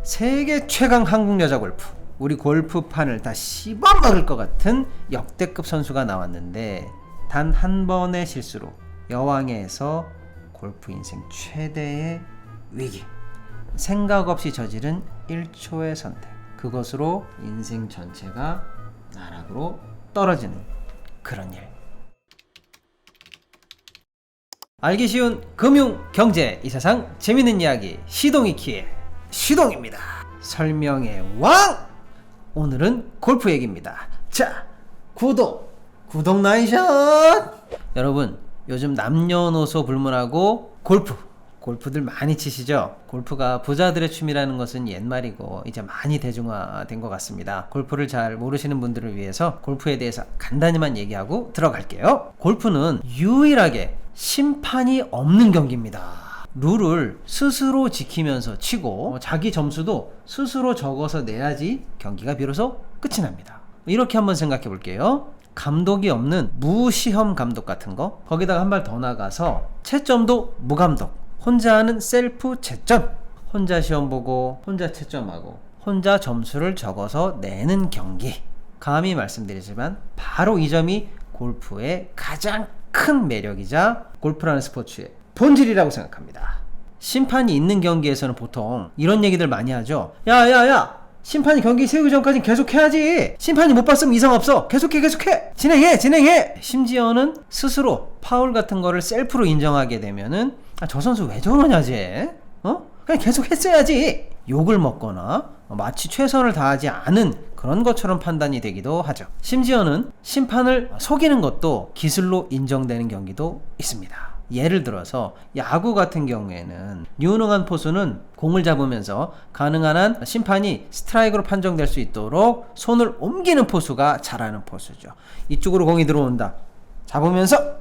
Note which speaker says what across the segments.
Speaker 1: 세계 최강 한국 여자 골프, 우리 골프판을 다 씹어먹을 것 같은 역대급 선수가 나왔는데 단 한 번의 실수로 여왕에서 골프 인생 최대의 위기, 생각 없이 저지른 1초의 선택, 그것으로 인생 전체가 나락으로 떨어지는 그런 일. 알기 쉬운 금융, 경제, 이 세상 재밌는 이야기, 시동이키의 시동입니다. 설명의 왕! 오늘은 골프 얘기입니다. 자, 구독 나이샷! 여러분, 요즘 남녀노소 불문하고 골프들 많이 치시죠? 골프가 부자들의 취미라는 것은 옛말이고 이제 많이 대중화된 것 같습니다. 골프를 잘 모르시는 분들을 위해서 골프에 대해서 간단히만 얘기하고 들어갈게요. 골프는 유일하게 심판이 없는 경기입니다. 룰을 스스로 지키면서 치고 자기 점수도 스스로 적어서 내야지 경기가 비로소 끝이 납니다. 이렇게 한번 생각해 볼게요. 감독이 없는 무시험 감독 같은 거, 거기다가 한 발 더 나가서 채점도 무감독, 혼자 하는 셀프 채점, 혼자 시험 보고 혼자 채점하고 혼자 점수를 적어서 내는 경기. 감히 말씀드리지만 바로 이 점이 골프의 가장 큰 매력이자 골프라는 스포츠의 본질이라고 생각합니다. 심판이 있는 경기에서는 보통 이런 얘기들 많이 하죠. 야, 심판이 경기 세우기 전까지 계속 해야지. 심판이 못 봤으면 이상 없어. 계속해. 진행해. 심지어는 스스로 파울 같은 거를 셀프로 인정하게 되면은 저 선수 왜 저러냐 쟤? 그냥 계속 했어야지. 욕을 먹거나 마치 최선을 다하지 않은 그런 것처럼 판단이 되기도 하죠. 심지어는 심판을 속이는 것도 기술로 인정되는 경기도 있습니다. 예를 들어서 야구 같은 경우에는 유능한 포수는 공을 잡으면서 가능한 한 심판이 스트라이크로 판정될 수 있도록 손을 옮기는 포수가 잘하는 포수죠. 이쪽으로 공이 들어온다. 잡으면서,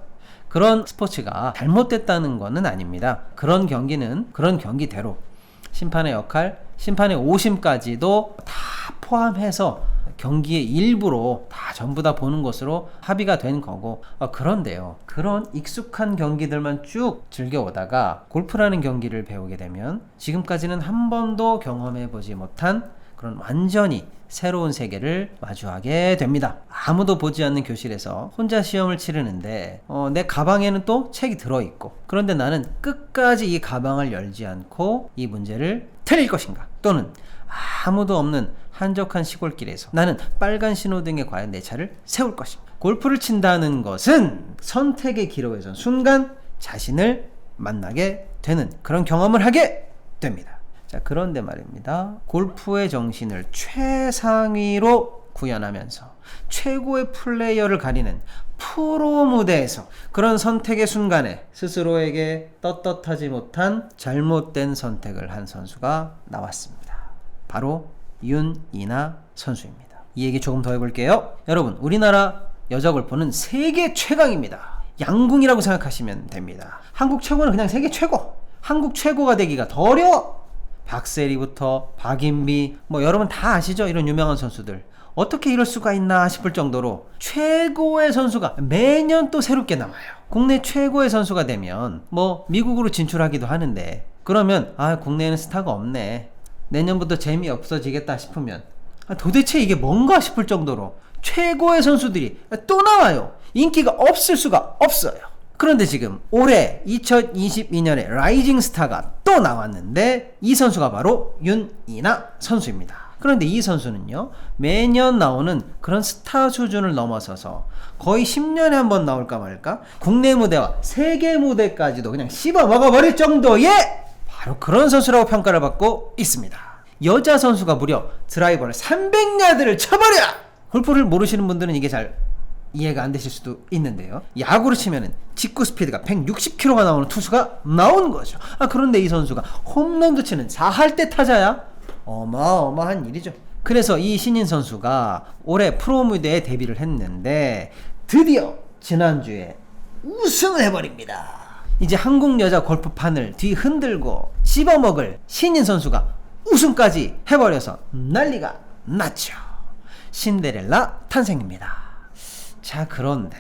Speaker 1: 그런 스포츠가 잘못됐다는 것은 아닙니다. 그런 경기는 그런 경기대로 심판의 역할, 심판의 오심까지도 다 포함해서 경기의 일부로 다 전부 다 보는 것으로 합의가 된 거고, 그런데요, 그런 익숙한 경기들만 쭉 즐겨오다가 골프라는 경기를 배우게 되면 지금까지는 한 번도 경험해보지 못한 그런 완전히 새로운 세계를 마주하게 됩니다. 아무도 보지 않는 교실에서 혼자 시험을 치르는데 내 가방에는 또 책이 들어있고, 그런데 나는 끝까지 이 가방을 열지 않고 이 문제를 틀릴 것인가, 또는 아무도 없는 한적한 시골길에서 나는 빨간 신호등에 과연 내 차를 세울 것인가. 골프를 친다는 것은 선택의 기로에선 순간 자신을 만나게 되는 그런 경험을 하게 됩니다. 자, 그런데 말입니다. 골프의 정신을 최상위로 구현하면서 최고의 플레이어를 가리는 프로 무대에서 그런 선택의 순간에 스스로에게 떳떳하지 못한 잘못된 선택을 한 선수가 나왔습니다. 바로 윤이나 선수입니다. 이 얘기 조금 더 해볼게요. 여러분, 우리나라 여자 골프는 세계 최강입니다. 양궁이라고 생각하시면 됩니다. 한국 최고는 그냥 세계 최고. 한국 최고가 되기가 더 어려워. 박세리부터 박인비, 여러분 다 아시죠? 이런 유명한 선수들. 어떻게 이럴 수가 있나 싶을 정도로 최고의 선수가 매년 또 새롭게 나와요. 국내 최고의 선수가 되면 미국으로 진출하기도 하는데, 그러면 국내에는 스타가 없네, 내년부터 재미없어지겠다 싶으면 도대체 이게 뭔가 싶을 정도로 최고의 선수들이 또 나와요. 인기가 없을 수가 없어요. 그런데 지금 올해 2022년에 라이징 스타가 또 나왔는데 이 선수가 바로 윤이나 선수입니다. 그런데 이 선수는요, 매년 나오는 그런 스타 수준을 넘어서서 거의 10년에 한 번 나올까 말까, 국내 무대와 세계 무대까지도 그냥 씹어 먹어버릴 정도의 바로 그런 선수라고 평가를 받고 있습니다. 여자 선수가 무려 드라이버를 300야드를 쳐버려! 골프를 모르시는 분들은 이게 잘 이해가 안 되실 수도 있는데요, 야구로 치면은 직구 스피드가 160km가 나오는 투수가 나오는 거죠. 그런데 이 선수가 홈런도 치는 4할대 타자야? 어마어마한 일이죠. 그래서 이 신인 선수가 올해 프로 무대에 데뷔를 했는데 드디어 지난주에 우승을 해버립니다. 이제 한국 여자 골프판을 뒤흔들고 씹어먹을 신인 선수가 우승까지 해버려서 난리가 났죠. 신데렐라 탄생입니다. 자, 그런데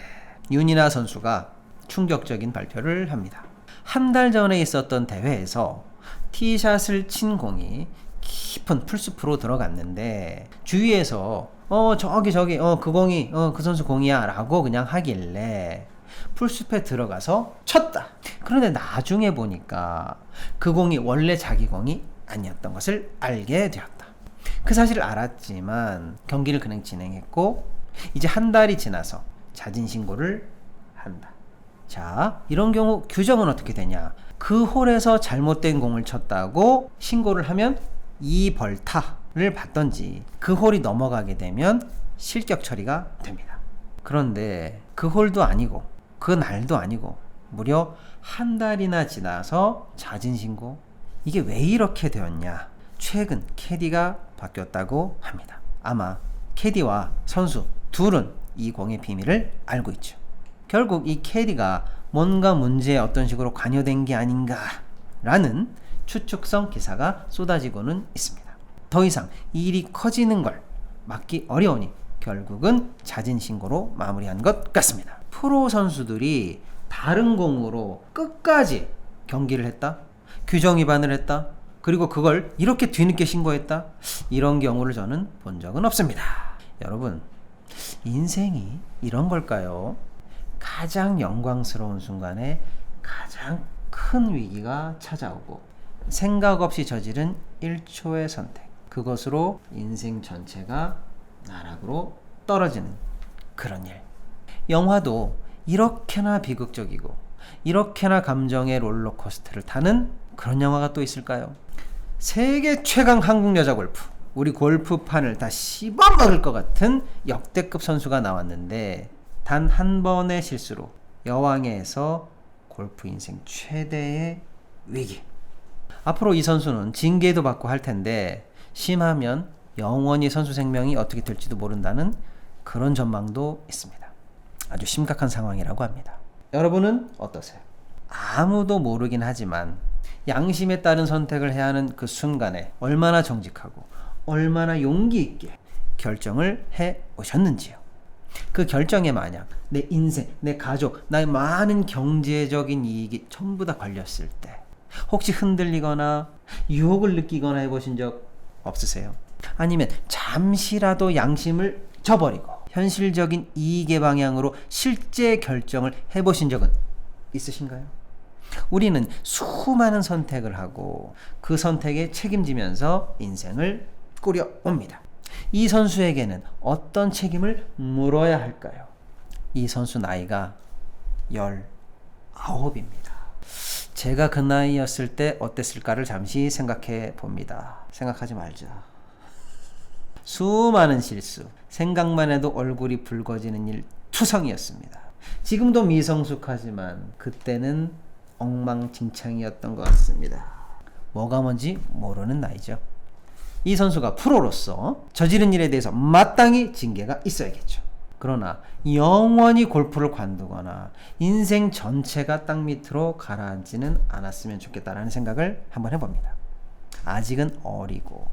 Speaker 1: 윤이나 선수가 충격적인 발표를 합니다. 한 달 전에 있었던 대회에서 티샷을 친 공이 깊은 풀숲으로 들어갔는데 주위에서 저기 그 공이 그 선수 공이야 라고 그냥 하길래 풀숲에 들어가서 쳤다. 그런데 나중에 보니까 그 공이 원래 자기 공이 아니었던 것을 알게 되었다. 그 사실을 알았지만 경기를 그냥 진행했고 이제 한 달이 지나서 자진 신고를 한다. 자, 이런 경우 규정은 어떻게 되냐? 그 홀에서 잘못된 공을 쳤다고 신고를 하면 2벌타를 받던지 그 홀이 넘어가게 되면 실격 처리가 됩니다. 그런데 그 홀도 아니고 그 날도 아니고 무려 한 달이나 지나서 자진 신고. 이게 왜 이렇게 되었냐? 최근 캐디가 바뀌었다고 합니다. 아마 캐디와 선수 둘은 이 공의 비밀을 알고 있죠. 결국 이 캐디가 뭔가 문제에 어떤 식으로 관여된 게 아닌가라는 추측성 기사가 쏟아지고는 있습니다. 더 이상 이 일이 커지는 걸 막기 어려우니 결국은 자진 신고로 마무리한 것 같습니다. 프로 선수들이 다른 공으로 끝까지 경기를 했다? 규정 위반을 했다? 그리고 그걸 이렇게 뒤늦게 신고했다? 이런 경우를 저는 본 적은 없습니다. 여러분, 인생이 이런 걸까요? 가장 영광스러운 순간에 가장 큰 위기가 찾아오고 생각 없이 저지른 1초의 선택, 그것으로 인생 전체가 나락으로 떨어지는 그런 일. 영화도 이렇게나 비극적이고 이렇게나 감정의 롤러코스터를 타는 그런 영화가 또 있을까요? 세계 최강 한국 여자 골프, 우리 골프판을 다 씹어먹을 것 같은 역대급 선수가 나왔는데 단 한 번의 실수로 여왕에서 골프 인생 최대의 위기. 앞으로 이 선수는 징계도 받고 할 텐데 심하면 영원히 선수 생명이 어떻게 될지도 모른다는 그런 전망도 있습니다. 아주 심각한 상황이라고 합니다. 여러분은 어떠세요? 아무도 모르긴 하지만 양심에 따른 선택을 해야 하는 그 순간에 얼마나 정직하고 얼마나 용기 있게 결정을 해 오셨는지요. 그 결정에 만약 내 인생, 내 가족, 나의 많은 경제적인 이익이 전부 다 걸렸을 때 혹시 흔들리거나 유혹을 느끼거나 해보신 적 없으세요? 아니면 잠시라도 양심을 저버리고 현실적인 이익의 방향으로 실제 결정을 해보신 적은 있으신가요? 우리는 수많은 선택을 하고 그 선택에 책임지면서 인생을 꾸려옵니다. 이 선수에게는 어떤 책임을 물어야 할까요? 이 선수 나이가 19입니다. 제가 그 나이였을 때 어땠을까를 잠시 생각해 봅니다. 생각하지 말자. 수많은 실수, 생각만 해도 얼굴이 붉어지는 일 투성이었습니다. 지금도 미성숙하지만 그때는 엉망진창이었던 것 같습니다. 뭐가 뭔지 모르는 나이죠. 이 선수가 프로로서 저지른 일에 대해서 마땅히 징계가 있어야겠죠. 그러나 영원히 골프를 관두거나 인생 전체가 땅 밑으로 가라앉지는 않았으면 좋겠다라는 생각을 한번 해봅니다. 아직은 어리고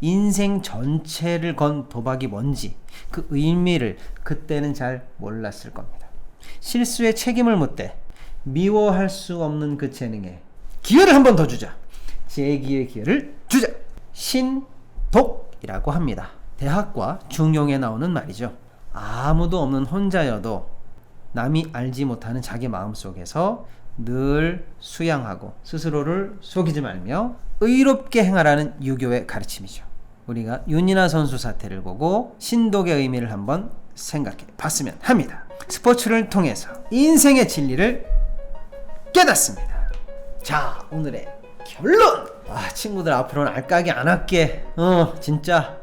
Speaker 1: 인생 전체를 건 도박이 뭔지 그 의미를 그때는 잘 몰랐을 겁니다. 실수에 책임을 묻되 미워할 수 없는 그 재능에 기회를 한 번 더 주자. 재기의 기회를 주자. 신독이라고 합니다. 대학과 중용에 나오는 말이죠. 아무도 없는 혼자여도 남이 알지 못하는 자기 마음속에서 늘 수양하고 스스로를 속이지 말며 의롭게 행하라는 유교의 가르침이죠. 우리가 윤이나 선수 사태를 보고 신독의 의미를 한번 생각해 봤으면 합니다. 스포츠를 통해서 인생의 진리를 깨닫습니다. 자, 오늘의 결론! 친구들 앞으로는 알까기 안 할게. 진짜